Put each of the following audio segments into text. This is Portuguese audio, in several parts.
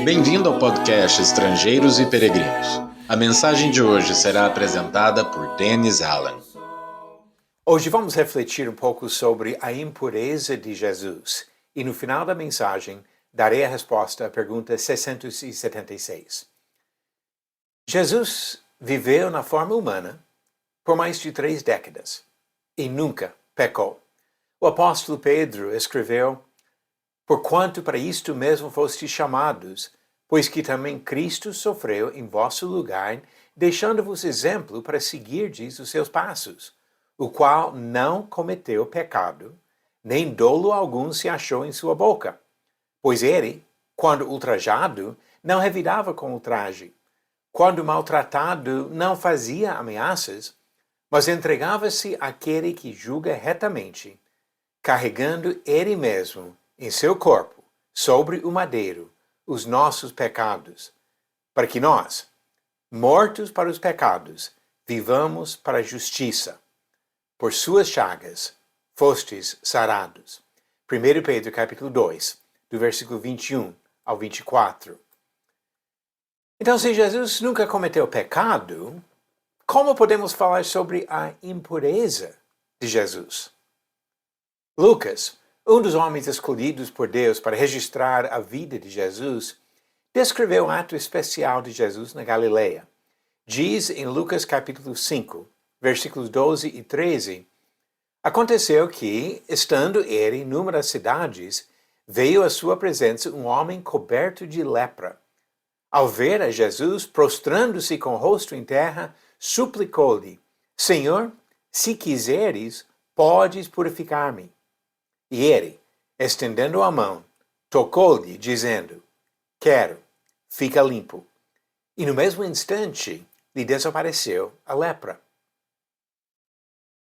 Bem-vindo ao podcast Estrangeiros e Peregrinos. A mensagem de hoje será apresentada por Dennis Allen. Hoje vamos refletir um pouco sobre a impureza de Jesus e no final da mensagem darei a resposta à pergunta 676. Jesus viveu na forma humana por mais de 3 décadas e nunca pecou. O apóstolo Pedro escreveu: "Porquanto para isto mesmo fostes chamados, pois que também Cristo sofreu em vosso lugar, deixando-vos exemplo para seguirdes os seus passos, o qual não cometeu pecado, nem dolo algum se achou em sua boca. Pois ele, quando ultrajado, não revidava com ultraje. Quando maltratado, não fazia ameaças, mas entregava-se àquele que julga retamente, carregando ele mesmo em seu corpo, sobre o madeiro, os nossos pecados, para que nós, mortos para os pecados, vivamos para a justiça. Por suas chagas fostes sarados." 1 Pedro capítulo 2, do versículo 21 ao 24. Então, se Jesus nunca cometeu pecado, como podemos falar sobre a impureza de Jesus? Lucas, um dos homens escolhidos por Deus para registrar a vida de Jesus, descreveu um ato especial de Jesus na Galileia. Diz em Lucas capítulo 5, versículos 12 e 13, "Aconteceu que, estando ele numa das cidades, veio à sua presença um homem coberto de lepra. Ao ver a Jesus, prostrando-se com o rosto em terra, suplicou-lhe: Senhor, se quiseres, podes purificar-me. E ele, estendendo a mão, tocou-lhe, dizendo: Quero, fica limpo. E no mesmo instante lhe desapareceu a lepra."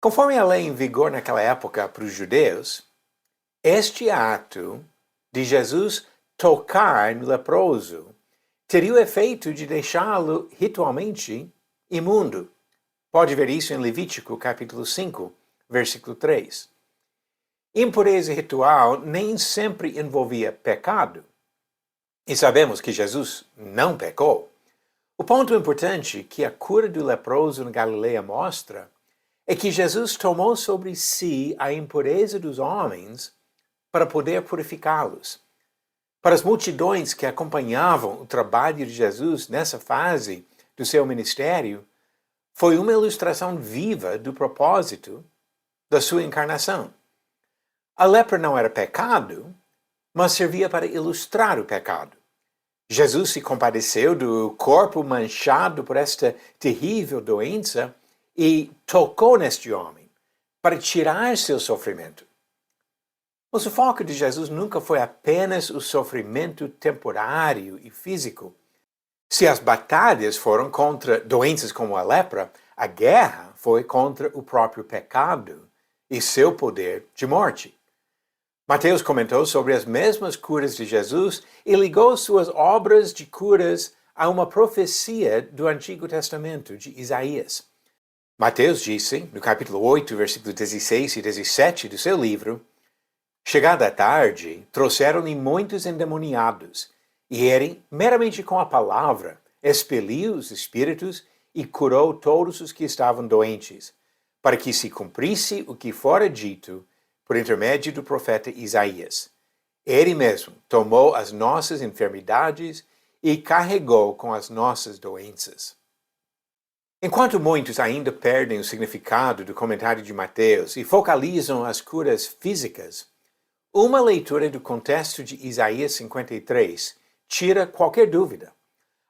Conforme a lei em vigor naquela época para os judeus, este ato de Jesus tocar no leproso teria o efeito de deixá-lo ritualmente imundo. Pode ver isso em Levítico capítulo 5, versículo 3. Impureza ritual nem sempre envolvia pecado. E sabemos que Jesus não pecou. O ponto importante que a cura do leproso na Galileia mostra é que Jesus tomou sobre si a impureza dos homens para poder purificá-los. Para as multidões que acompanhavam o trabalho de Jesus nessa fase do seu ministério, foi uma ilustração viva do propósito da sua encarnação. A lepra não era pecado, mas servia para ilustrar o pecado. Jesus se compadeceu do corpo manchado por esta terrível doença e tocou neste homem para tirar seu sofrimento. Mas o foco de Jesus nunca foi apenas o sofrimento temporário e físico. Se as batalhas foram contra doenças como a lepra, a guerra foi contra o próprio pecado e seu poder de morte. Mateus comentou sobre as mesmas curas de Jesus e ligou suas obras de curas a uma profecia do Antigo Testamento, de Isaías. Mateus disse, no capítulo 8, versículos 16 e 17 do seu livro: "Chegada a tarde, trouxeram-lhe muitos endemoniados, e ele, meramente com a palavra, expeliu os espíritos e curou todos os que estavam doentes, para que se cumprisse o que fora dito por intermédio do profeta Isaías. Ele mesmo tomou as nossas enfermidades e carregou com as nossas doenças." Enquanto muitos ainda perdem o significado do comentário de Mateus e focalizam as curas físicas, uma leitura do contexto de Isaías 53 tira qualquer dúvida.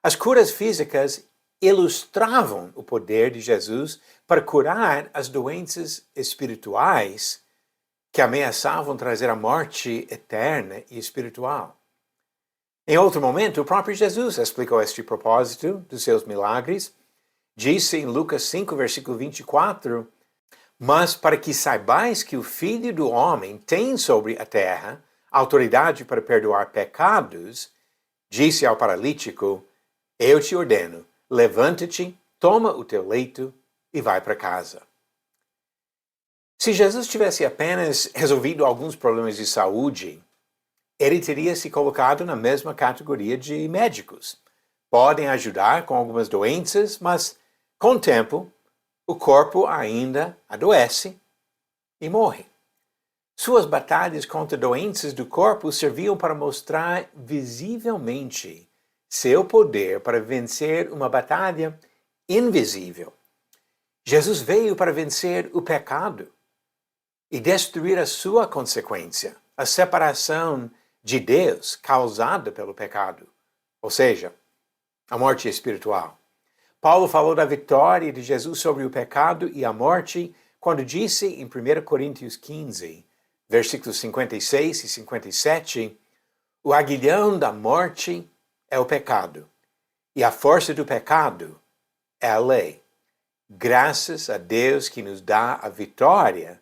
As curas físicas ilustravam o poder de Jesus para curar as doenças espirituais que ameaçavam trazer a morte eterna e espiritual. Em outro momento, o próprio Jesus explicou este propósito dos seus milagres. Disse em Lucas 5, versículo 24, "Mas para que saibais que o Filho do Homem tem sobre a terra autoridade para perdoar pecados, disse ao paralítico: Eu te ordeno, levanta-te, toma o teu leito e vai para casa." Se Jesus tivesse apenas resolvido alguns problemas de saúde, ele teria se colocado na mesma categoria de médicos. Podem ajudar com algumas doenças, mas com o tempo o corpo ainda adoece e morre. Suas batalhas contra doenças do corpo serviam para mostrar visivelmente seu poder para vencer uma batalha invisível. Jesus veio para vencer o pecado e destruir a sua consequência, a separação de Deus causada pelo pecado, ou seja, a morte espiritual. Paulo falou da vitória de Jesus sobre o pecado e a morte quando disse em 1 Coríntios 15, versículos 56 e 57, o aguilhão da morte é o pecado, e a força do pecado é a lei. Graças a Deus que nos dá a vitória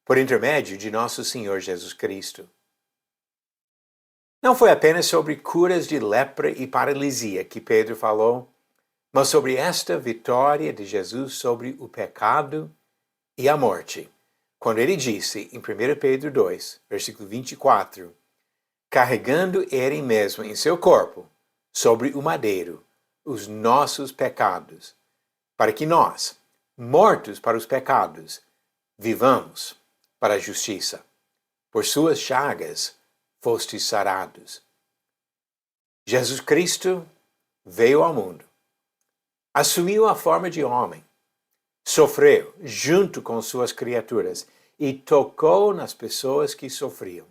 por intermédio de nosso Senhor Jesus Cristo. Não foi apenas sobre curas de lepra e paralisia que Pedro falou, mas sobre esta vitória de Jesus sobre o pecado e a morte, quando ele disse em 1 Pedro 2, versículo 24, carregando ele mesmo em seu corpo, sobre o madeiro, os nossos pecados, para que nós, mortos para os pecados, vivamos para a justiça. Por suas chagas fostes sarados. Jesus Cristo veio ao mundo, assumiu a forma de homem, sofreu junto com suas criaturas e tocou nas pessoas que sofriam.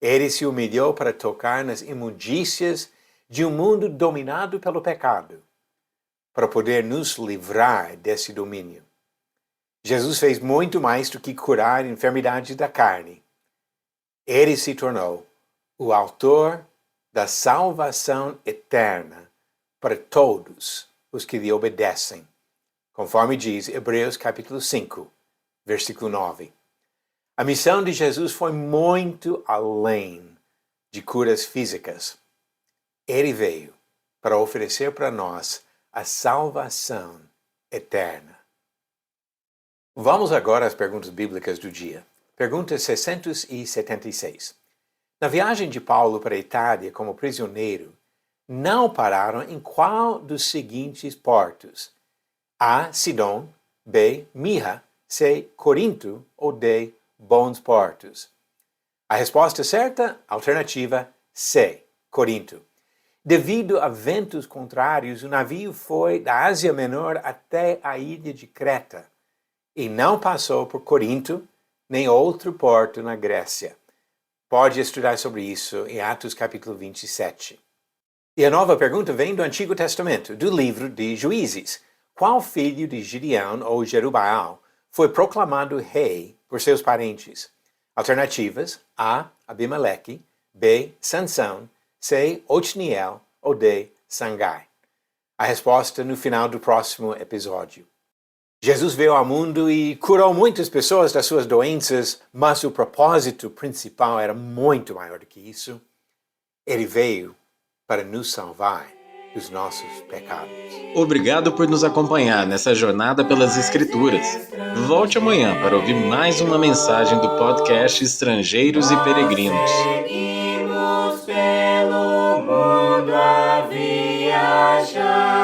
Ele se humilhou para tocar nas imundícias de um mundo dominado pelo pecado, para poder nos livrar desse domínio. Jesus fez muito mais do que curar enfermidades da carne. Ele se tornou o autor da salvação eterna para todos os que lhe obedecem, conforme diz Hebreus capítulo 5, versículo 9. A missão de Jesus foi muito além de curas físicas. Ele veio para oferecer para nós a salvação eterna. Vamos agora às perguntas bíblicas do dia. Pergunta 676. Na viagem de Paulo para a Itália como prisioneiro, não pararam em qual dos seguintes portos? A. Sidom, B. Mirra, C. Corinto ou D. Bons Portos? A resposta certa, alternativa C. Corinto. Devido a ventos contrários, o navio foi da Ásia Menor até a ilha de Creta e não passou por Corinto nem outro porto na Grécia. Pode estudar sobre isso em Atos capítulo 27. E a nova pergunta vem do Antigo Testamento, do livro de Juízes. Qual filho de Gideão ou Jerubaal foi proclamado rei por seus parentes? Alternativas: A. Abimeleque, B. Sansão, C. Otniel ou D. Sangai. A resposta no final do próximo episódio. Jesus veio ao mundo e curou muitas pessoas das suas doenças, mas o propósito principal era muito maior do que isso. Ele veio para nos salvar dos nossos pecados. Obrigado por nos acompanhar nessa jornada pelas Escrituras. Volte amanhã para ouvir mais uma mensagem do podcast Estrangeiros e Peregrinos. Seguimos pelo mundo a viajar.